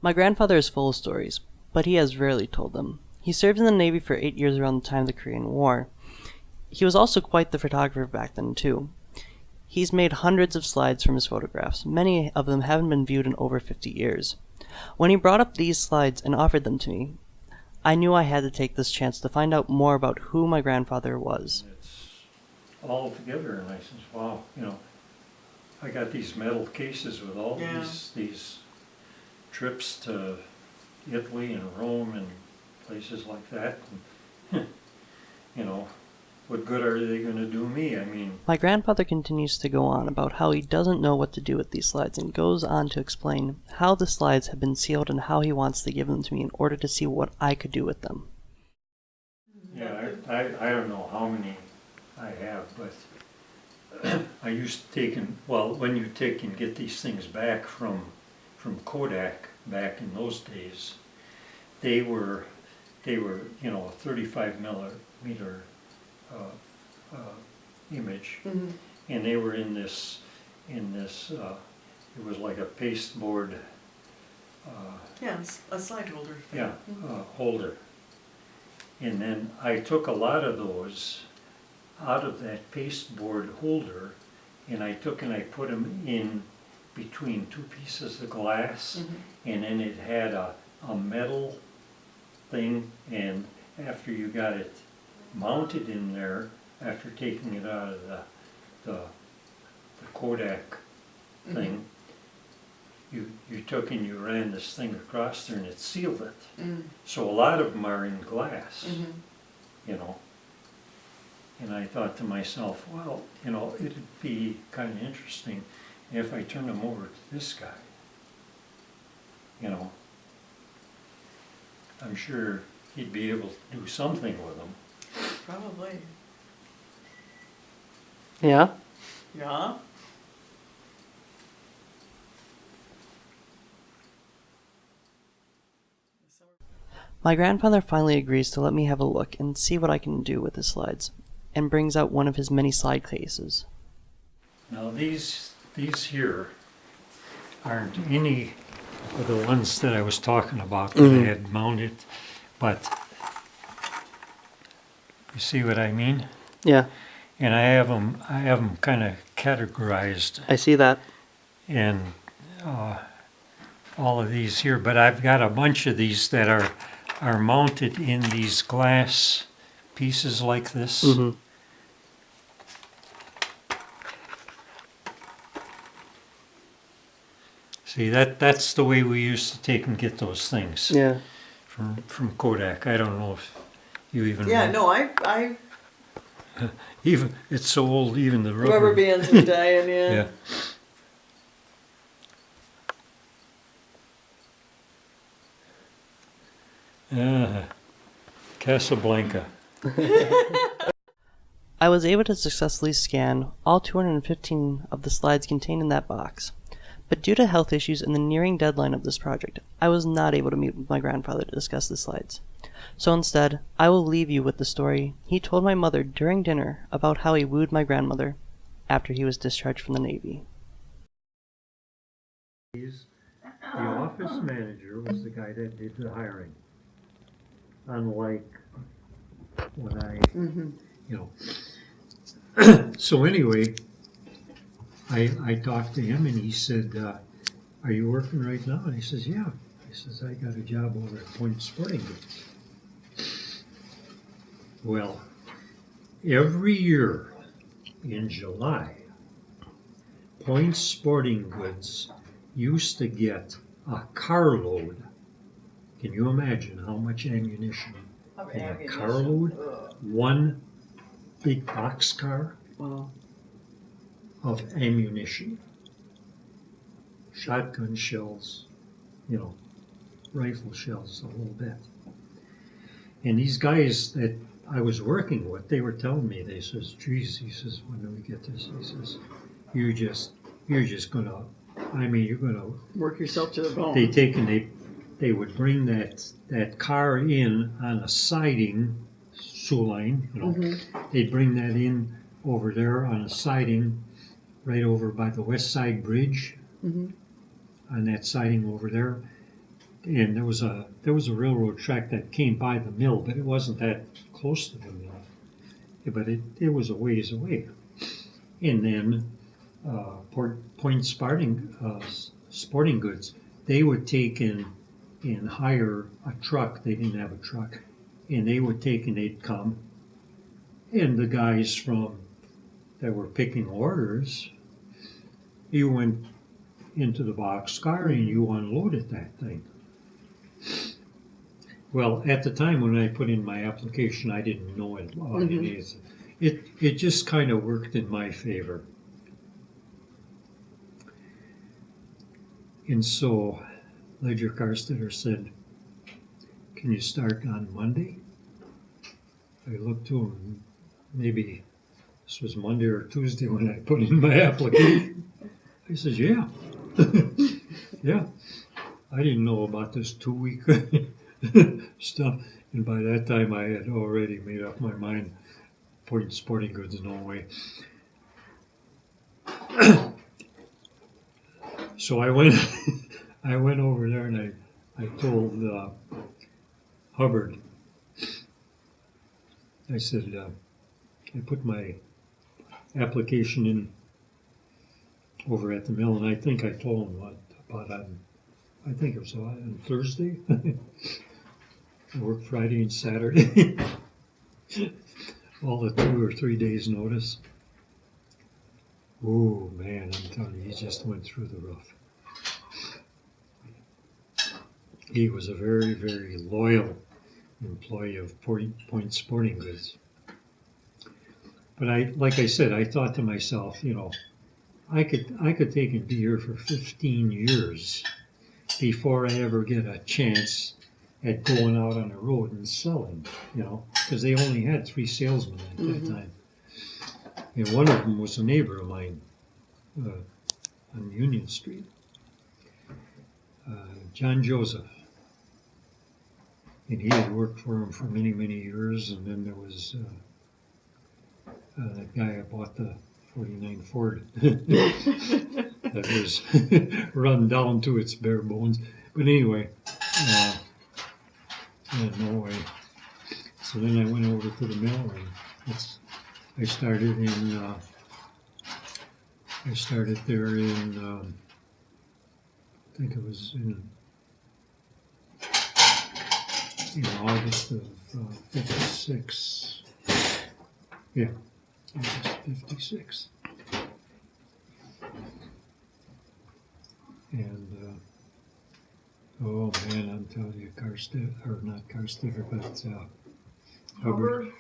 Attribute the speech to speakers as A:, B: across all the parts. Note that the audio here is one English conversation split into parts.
A: My grandfather is full of stories, but he has rarely told them. He served in the Navy for 8 years around the time of the Korean War. He was also quite the photographer back then, too. He's made hundreds of slides from his photographs. Many of them haven't been viewed in over 50 years. When he brought up these slides and offered them to me, I knew I had to take this chance to find out more about who my grandfather was.
B: It's all together, and I says, wow, I got these metal cases with all these trips to Italy and Rome and places like that. And, what good are they going to do me? I mean...
A: My grandfather continues to go on about how he doesn't know what to do with these slides and goes on to explain how the slides have been sealed and how he wants to give them to me in order to see what I could do with them.
B: Yeah, I don't know how many I have, but I used to take when you take and get these things back from Kodak back in those days, they were 35 millimeter image, and they were in this it was like a pasteboard
C: a slide holder.
B: Holder. And then I took a lot of those out of that pasteboard holder, and I put them in between two pieces of glass, and then it had a metal thing, and after you got it mounted in there, after taking it out of the Kodak thing, you took and you ran this thing across there and it sealed it. So a lot of them are in glass, And I thought to myself, well, it'd be kind of interesting if I turned them over to this guy. I'm sure he'd be able to do something with them.
C: Probably.
A: Yeah?
C: Yeah.
A: My grandfather finally agrees to let me have a look and see what I can do with the slides, and brings out one of his many slide cases.
B: Now these here aren't any of the ones that I was talking about that I had mounted, but you see what I mean?
A: Yeah.
B: And I have them kind of categorized
A: I see that.
B: in all of these here, but I've got a bunch of these that are mounted in these glass pieces like this. See, that's the way we used to take and get those things.
A: Yeah.
B: From Kodak. I don't know if you even
C: Yeah,
B: know.
C: no, I
B: Even it's so old, even the
C: rubber bands are dying,
B: Yeah. Casablanca.
A: I was able to successfully scan all 215 of the slides contained in that box. But due to health issues and the nearing deadline of this project, I was not able to meet with my grandfather to discuss the slides. So instead, I will leave you with the story he told my mother during dinner about how he wooed my grandmother after he was discharged from the Navy.
B: The office manager was the guy that did the hiring. Unlike when So anyway, I talked to him and he said, are you working right now? And he says, yeah. He says, I got a job over at Point Sporting Goods. Well, every year in July, Point Sporting Goods used to get a carload. Can you imagine how much ammunition in a carload? One big boxcar of ammunition. Shotgun shells, rifle shells, the whole bit. And these guys that I was working with, they were telling me, they says, geez, he says, when do we get this? He says, you're just gonna, you're gonna
C: work yourself to the bone.
B: They would bring that car in on a siding, Suline, They'd bring that in over there on a siding right over by the West Side Bridge, on that siding over there. and there was a railroad track that came by the mill, but it wasn't that close to the mill. Yeah, but it was a ways away. And then Point Sporting Goods, they would take and hire a truck. They didn't have a truck, and they would take and they'd come, and the guys that were picking orders, you went into the boxcar and you unloaded that thing. Well, at the time when I put in my application, I didn't know it. It just kind of worked in my favor. And so Ledger Carstetter said, "Can you start on Monday?" I looked to him, maybe this was Monday or Tuesday when I put in my application. I said, "Yeah." Yeah. I didn't know about this 2-week stuff. And by that time I had already made up my mind. Point Sporting Goods, no way. So I went over there and I told Hubbard, I said, I put my application in over at the mill, and I think I told him I think it was on Thursday. I worked Friday and Saturday. All the 2 or 3 days notice. Oh man, I'm telling you, he just went through the roof. He was a very, very loyal employee of Point Sporting Goods. But like I said, I thought to myself, I could take and be here for 15 years before I ever get a chance at going out on the road and selling, because they only had 3 salesmen at that time. And one of them was a neighbor of mine on Union Street, John Joseph. And he had worked for him for many, many years. And then there was that guy I bought the 49 Ford that was run down to its bare bones. But anyway, no way. So then I went over to the mill and I started there in I think it was in August of 56. Yeah, August 56. And oh man, I'm telling you, not Carstetter, but Hubbard,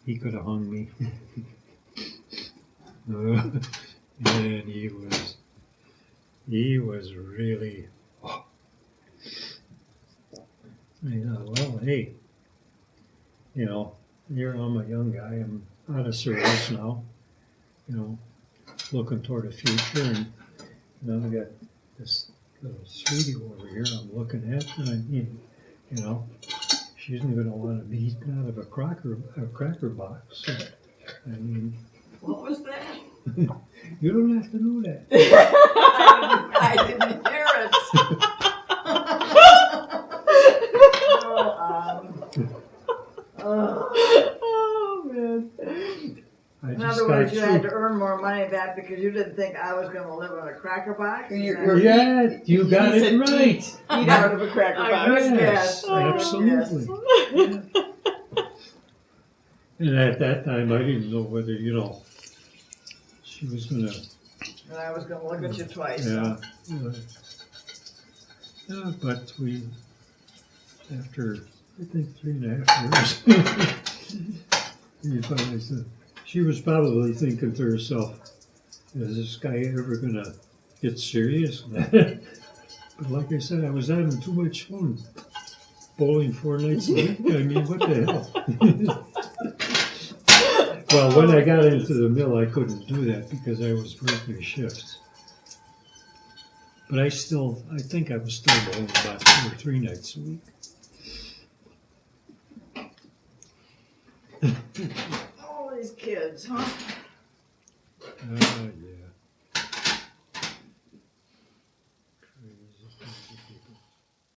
B: he could have hung me. Man, he was really. Oh. I thought, well, hey, here I'm a young guy. I'm out of service now. Looking toward the future, and I got this little sweetie over here I'm looking at, and she isn't going to want to be eaten out of a cracker box. So,
C: What was that?
B: You don't have to know that.
C: I didn't hear it. Oh man. In other words, you had to earn more money back because you didn't think I was going to live on a cracker box.
B: Yeah, you got it right.
C: Eat out of a cracker box.
B: Yes, absolutely.
C: Yes.
B: And at that time, I didn't know whether, she was going to.
C: And I was going to look at you twice.
B: Yeah. But after, I think, 3.5 years, we finally said, she was probably thinking to herself, is this guy ever going to get serious? But like I said, I was having too much fun bowling 4 nights a week. What the hell? Well, when I got into the mill, I couldn't do that because I was working shifts. But I think I was still bowling about 2 or 3 nights a week.
C: All these kids, huh?
B: Yeah.